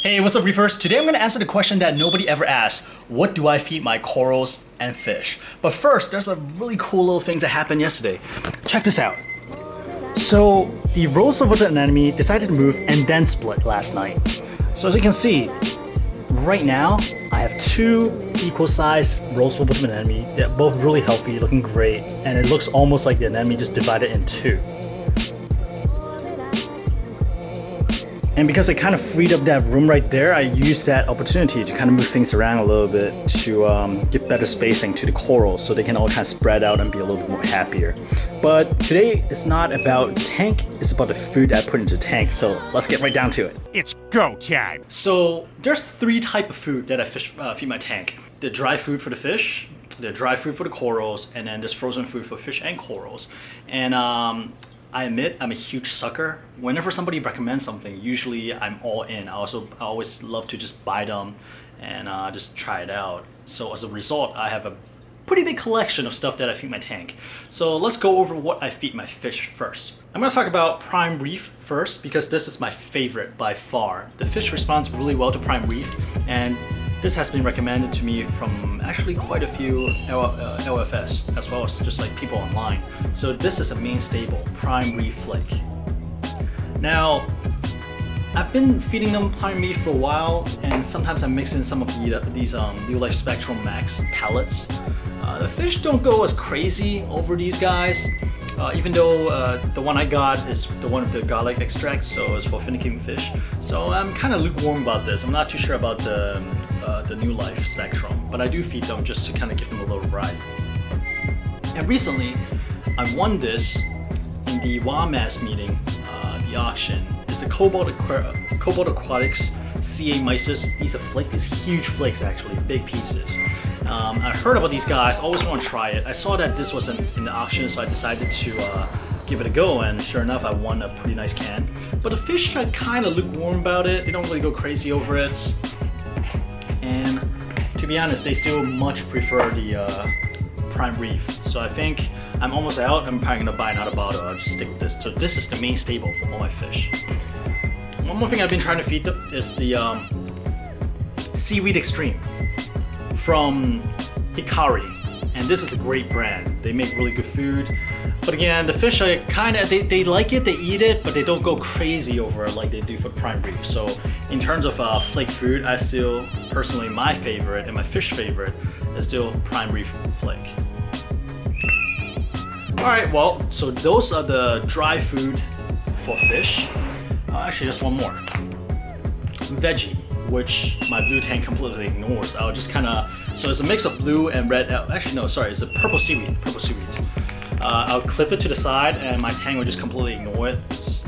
Hey, what's up, Reefers? Today I'm going to answer the question that nobody ever asked. What do I feed my corals and fish? But first, there's a really cool little thing that happened yesterday. Check this out. So, the rose-purple anemone decided to move and then split last night. So as you can see, right now, I have two equal-sized rose-purple anemone. They're both really healthy, looking great, and it looks almost like the anemone just divided in two. And because I kind of freed up that room right there, I used that opportunity to kind of move things around a little bit to give better spacing to the corals so they can all kind of spread out and be a little bit more happier. But today it's not about the tank, it's about the food I put into the tank. So let's get right down to it. It's go time. So there's three types of food that I feed my tank. The dry food for the fish, the dry food for the corals, and then there's frozen food for fish and corals. And I admit I'm a huge sucker. Whenever somebody recommends something, usually I'm all in. I always love to just buy them and just try it out. So as a result, I have a pretty big collection of stuff that I feed my tank. So let's go over what I feed my fish first. I'm gonna talk about prime reef first because this is my favorite by far. The fish responds really well to prime reef, and this has been recommended to me from actually quite a few LFS, as well as just like people online. So this is a main staple, prime reef flake. Now, I've been feeding them prime reef for a while, and sometimes I mix in some of these New Life Spectrum Max pellets. The fish don't go as crazy over these guys, even though the one I got is the one with the garlic extract, so it's for finicking fish. So I'm kind of lukewarm about this. I'm not too sure about the New Life Spectrum, but I do feed them just to kind of give them a little ride. And recently, I won this in the WAMAS meeting, the auction. It's the Cobalt Aquatics CA Mysis. These are flakes, these huge flakes actually, big pieces. I heard about these guys, always want to try it. I saw that this was in the auction, so I decided to give it a go, and sure enough, I won a pretty nice can. But the fish are kind of lukewarm about it. They don't really go crazy over it. And to be honest, they still much prefer the prime reef. So I think I'm almost out. I'm probably gonna buy another bottle. I'll just stick with this. So this is the main staple for all my fish. One more thing I've been trying to feed them is the Seaweed Extreme from Hikari. And this is a great brand. They make really good food. But again, the fish are kind of, they like it, they eat it, but they don't go crazy over it like they do for prime reef. So in terms of flake food, I still, personally, my favorite and my fish favorite is still prime reef flake. All right, well, so those are the dry food for fish. Actually, just one more. Veggie, which my blue tank completely ignores. I'll just kind of, so it's a mix of blue and red, actually no, sorry, it's a purple seaweed. I'll clip it to the side and my tank will just completely ignore it,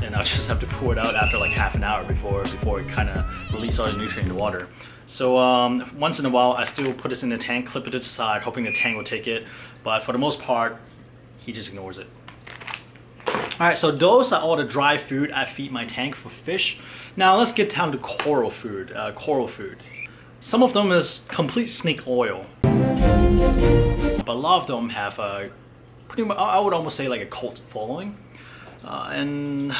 and I'll just have to pour it out after like half an hour before it kind of releases all the nutrient in the water. So once in a while I still put this in the tank, clip it to the side, hoping the tank will take it, but for the most part he just ignores it. Alright, so those are all the dry food I feed my tank for fish. Now let's get down to coral food. Some of them is complete snake oil, but a lot of them have a pretty much, I would almost say, like a cult following. And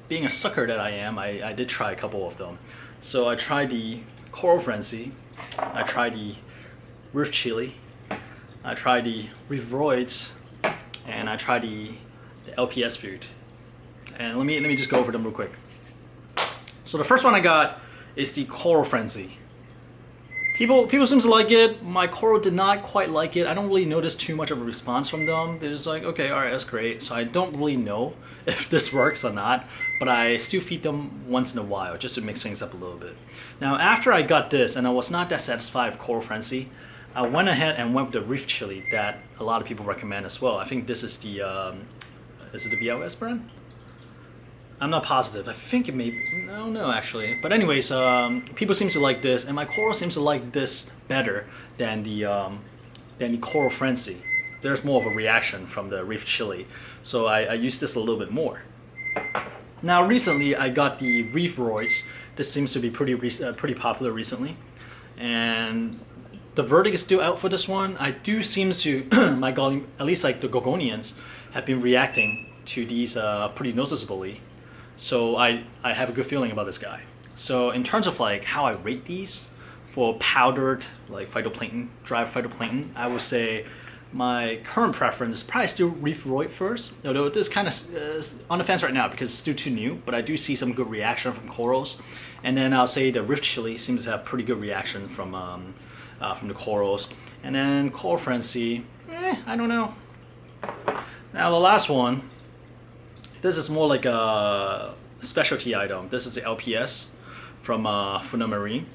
being a sucker that I am, I did try a couple of them. So I tried the Coral Frenzy, I tried the Reef Chili, I tried the Reefer, and I tried the LPS food. And let me just go over them real quick. So the first one I got is the Coral Frenzy. People seem to like it. My coral did not quite like it. I don't really notice too much of a response from them. They're just like, okay, all right, that's great. So I don't really know if this works or not, but I still feed them once in a while just to mix things up a little bit. Now, after I got this and I was not that satisfied with Coral Frenzy, I went ahead and went with the Reef Chili that a lot of people recommend as well. I think this is the, is it the BLS brand? I'm not positive. I think it may, no actually. But anyways, people seem to like this, and my coral seems to like this better than the Coral Frenzy. There's more of a reaction from the Reef Chili, so I use this a little bit more. Now recently I got the Reefer. This seems to be pretty popular recently, and the verdict is still out for this one. I do seems to at least like the Gorgonians have been reacting to these pretty noticeably. So I have a good feeling about this guy. So in terms of like how I rate these for powdered like phytoplankton, dry phytoplankton, I would say my current preference is probably still Reefer first, although it is kind of on the fence right now because it's still too new, but I do see some good reaction from corals. And then I'll say the Rift Chili seems to have pretty good reaction from the corals. And then Coral Frenzy, I don't know. Now the last one, this is more like a specialty item. This is the LPS from Marine.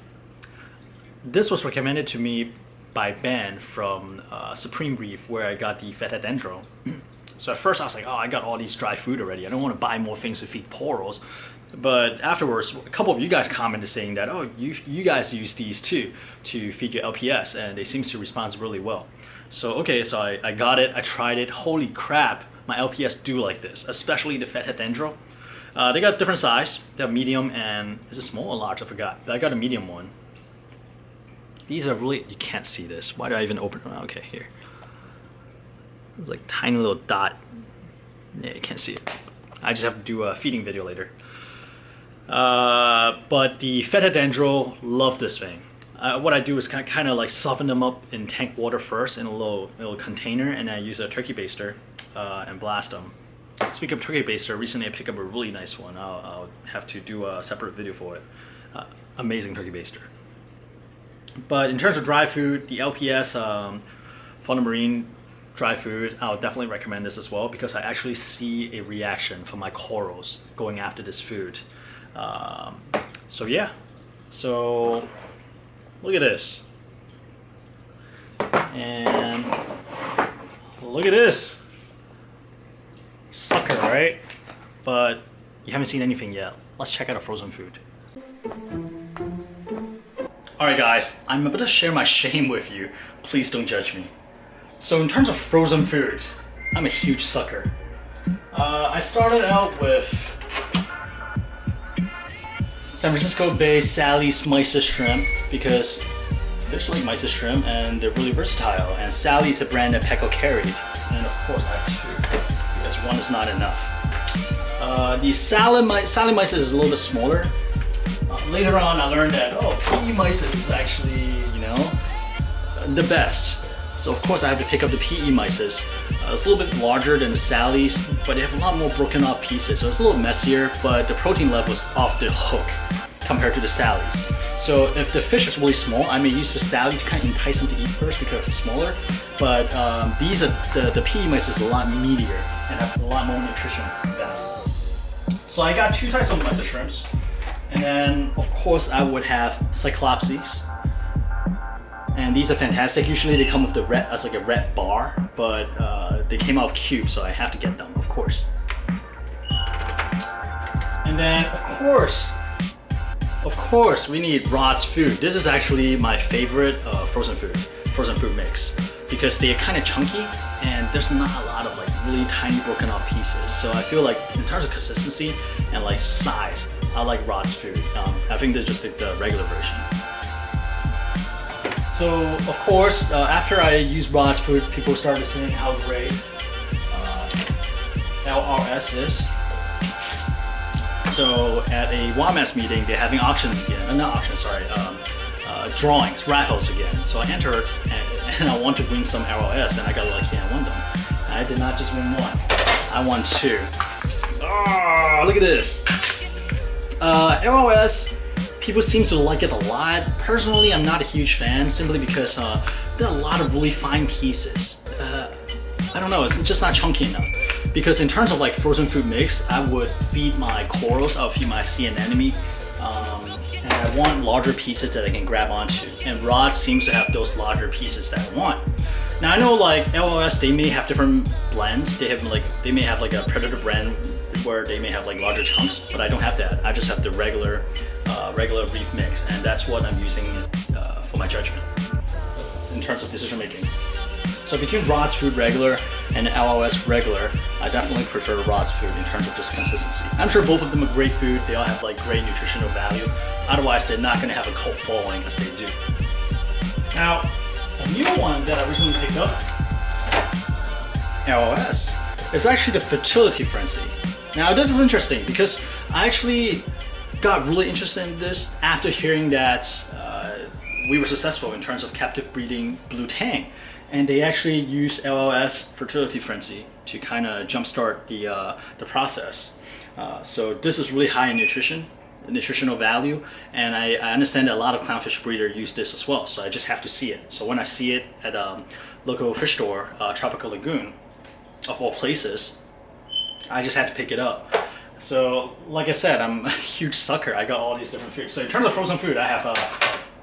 This was recommended to me by Ben from Supreme Reef, where I got the feta dendro. So at first I was like, oh, I got all these dry food already. I don't want to buy more things to feed corals. But afterwards, a couple of you guys commented saying that, oh, you guys use these too to feed your LPS, and they seem to respond really well. So okay, so I got it, I tried it. Holy crap, my LPS do like this, especially the feta dendro. They got different size. They have medium and, is it small or large? I forgot. But I got a medium one. These are really, you can't see this. Why do I even open them? Okay, here. It's like tiny little dot. Yeah, you can't see it. I just have to do a feeding video later. But the feta dendro, love this thing. What I do is kind of like soften them up in tank water first in a little container, and I use a turkey baster and blast them. Speaking of turkey baster, recently I picked up a really nice one. I'll have to do a separate video for it. Amazing turkey baster. But in terms of dry food, the LPS Fauna Marine dry food, I'll definitely recommend this as well because I actually see a reaction from my corals going after this food. So yeah, so look at this. And look at this. Sucker, right? But you haven't seen anything yet. Let's check out a frozen food. Alright guys, I'm about to share my shame with you. Please don't judge me. So in terms of frozen food, I'm a huge sucker. I started out with San Francisco Bay Sally's Mysis shrimp because fish like Mysis shrimp and they're really versatile. And Sally's a brand that Pecco carried. And of course I have two because one is not enough. The Sally Mysis is a little bit smaller. Later on I learned that, oh, PE Mysis is actually, you know, the best. So of course I have to pick up the PE Mysis. It's a little bit larger than the Sally's, but they have a lot more broken off pieces. So it's a little messier, but the protein level is off the hook compared to the Sally's. So if the fish is really small, I may use the Sally to kind of entice them to eat first because it's smaller. But these are the PE Mysis is a lot meatier and have a lot more nutrition value. So I got two types of Mysis shrimps. And then, of course, I would have Cyclopses. And these are fantastic. Usually they come with the red, as like a red bar, but they came out of cubes, so I have to get them, of course. And then, of course, we need Rod's food. This is actually my favorite frozen food mix because they are kind of chunky and there's not a lot of like really tiny broken off pieces. So I feel like in terms of consistency and like size, I like Rod's food. I think they're just like the regular version. So, of course, after I used Rod's food, people started saying how great LRS is. So, at a WAMAS meeting, they're having auctions again. Not auctions, sorry. Drawings, raffles again. So I entered and I want to win some LRS, and I got lucky and I won them. And I did not just win one. I won two. Oh, look at this. LRS, people seem to like it a lot. Personally, I'm not a huge fan simply because there are a lot of really fine pieces. I don't know, it's just not chunky enough. Because in terms of like frozen food mix, I would feed my corals, I would feed my sea anemone, and I want larger pieces that I can grab onto. And Rod seems to have those larger pieces that I want. Now I know like LRS, they may have different blends. They may have like a predator blend where they may have like larger chunks, but I don't have that. I just have the regular reef mix, and that's what I'm using for my judgment in terms of decision making. So between Rod's food regular and LOS regular, I definitely prefer Rod's food in terms of just consistency. I'm sure both of them are great food. They all have like great nutritional value. Otherwise, they're not going to have a cult following as they do. Now, a new one that I recently picked up, LOS, is actually the Fertility Frenzy. Now, this is interesting because I actually got really interested in this after hearing that we were successful in terms of captive breeding blue tang, and they actually use LLS fertility frenzy to kind of jumpstart the process. So this is really high in nutritional value, and I understand that a lot of clownfish breeders use this as well. So I just have to see it. So when I see it at a local fish store, Tropical Lagoon, of all places, I just had to pick it up. So like I said, I'm a huge sucker. I got all these different foods. So in terms of frozen food, I have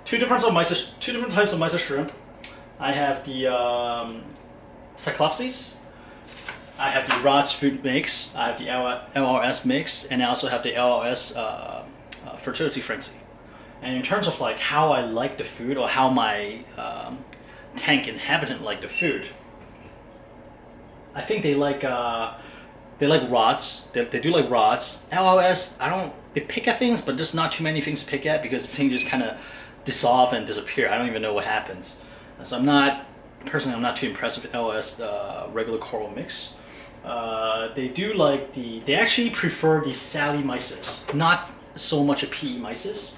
two different types of mysis shrimp. I have the Cyclopses. I have the Rod's food mix. I have the LLS mix, and I also have the LLS fertility frenzy. And in terms of like how I like the food, or how my tank inhabitant like the food, I think they like rods. They do like rods. LLS, they pick at things, but there's not too many things to pick at because things just kind of dissolve and disappear. I don't even know what happens. So I'm not too impressed with LLS regular coral mix. They actually prefer the Sally mysis, not so much a PE mysis.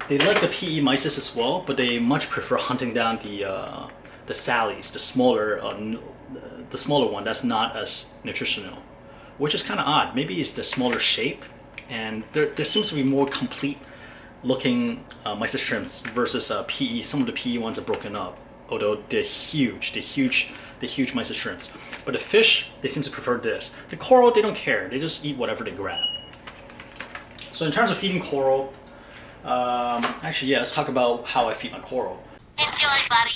They like the PE mysis as well, but they much prefer hunting down the Sallies, the smaller one that's not as nutritional, which is kind of odd. Maybe it's the smaller shape, and there seems to be more complete looking mysis shrimps versus PE. Some of the PE ones are broken up, although they're huge mysis shrimps. But the fish, they seem to prefer this. The coral, they don't care. They just eat whatever they grab. So in terms of feeding coral, actually, yeah, let's talk about how I feed my coral. Enjoy, buddy.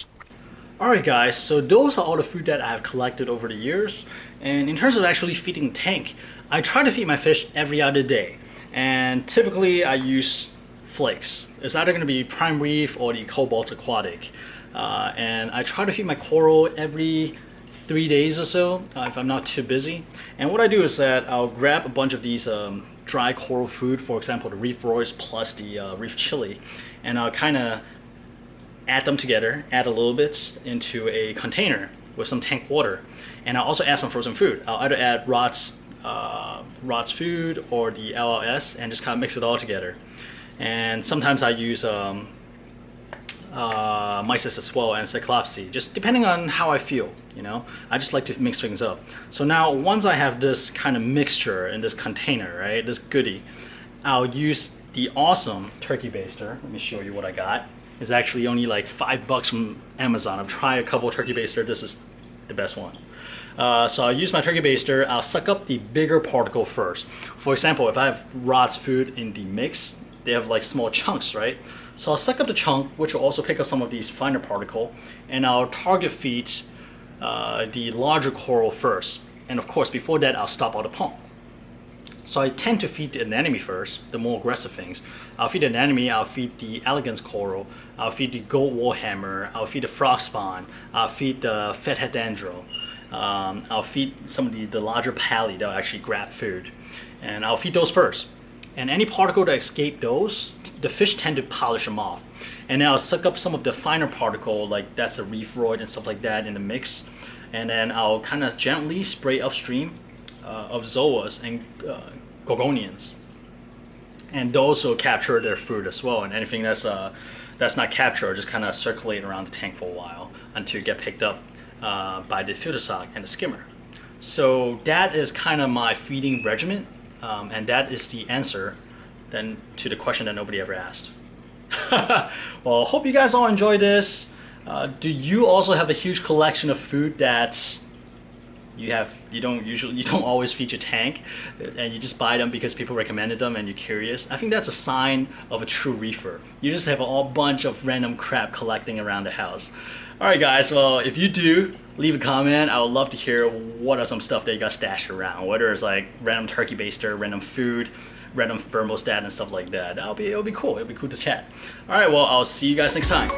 Alright guys, so those are all the food that I've collected over the years. And in terms of actually feeding the tank, I try to feed my fish every other day. And typically I use flakes. It's either going to be prime reef or the cobalt aquatic. And I try to feed my coral every 3 days or so if I'm not too busy. And what I do is that I'll grab a bunch of these dry coral food, for example the reef roys plus the reef chili, and I'll kind of add them together, add a little bit into a container with some tank water, and I'll also add some frozen food. I'll either add Rod's food or the LLS and just kind of mix it all together. And sometimes I use mysis as well and Cyclopsy, just depending on how I feel, you know. I just like to mix things up. So now once I have this kind of mixture in this container, right, this goodie, I'll use the awesome turkey baster. Let me show you what I got. It's actually only like $5 from Amazon. I've tried a couple of turkey baster. This is the best one. So I'll use my turkey baster. I'll suck up the bigger particle first. For example, if I have Rod's food in the mix, they have like small chunks, right? So I'll suck up the chunk, which will also pick up some of these finer particle, and I'll target feed the larger coral first. And of course, before that, I'll stop all the pump. So I tend to feed the anemone first, the more aggressive things. I'll feed the anemone, I'll feed the elegance coral, I'll feed the gold warhammer, I'll feed the frog spawn, I'll feed the fathead dendro, I'll feed some of the larger pally that will actually grab food. And I'll feed those first. And any particle that escape those, the fish tend to polish them off. And then I'll suck up some of the finer particle, like that's a reef roid and stuff like that in the mix. And then I'll kind of gently spray upstream of zoas and gorgonians, and those will capture their food as well. And anything that's not captured, just kind of circulate around the tank for a while until you get picked up by the filter sock and the skimmer. So that is kind of my feeding regimen, and that is the answer then to the question that nobody ever asked. Well, hope you guys all enjoy this. Do you also have a huge collection of food that you don't always feed your tank, and you just buy them because people recommended them and you're curious? I think that's a sign of a true reefer. You just have a whole bunch of random crap collecting around the house. Alright guys, well, if you do, leave a comment. I would love to hear what are some stuff that you got stashed around, whether it's like random turkey baster, random food, random thermostat and stuff like that. It'll be cool. It'll be cool to chat. Alright, well, I'll see you guys next time.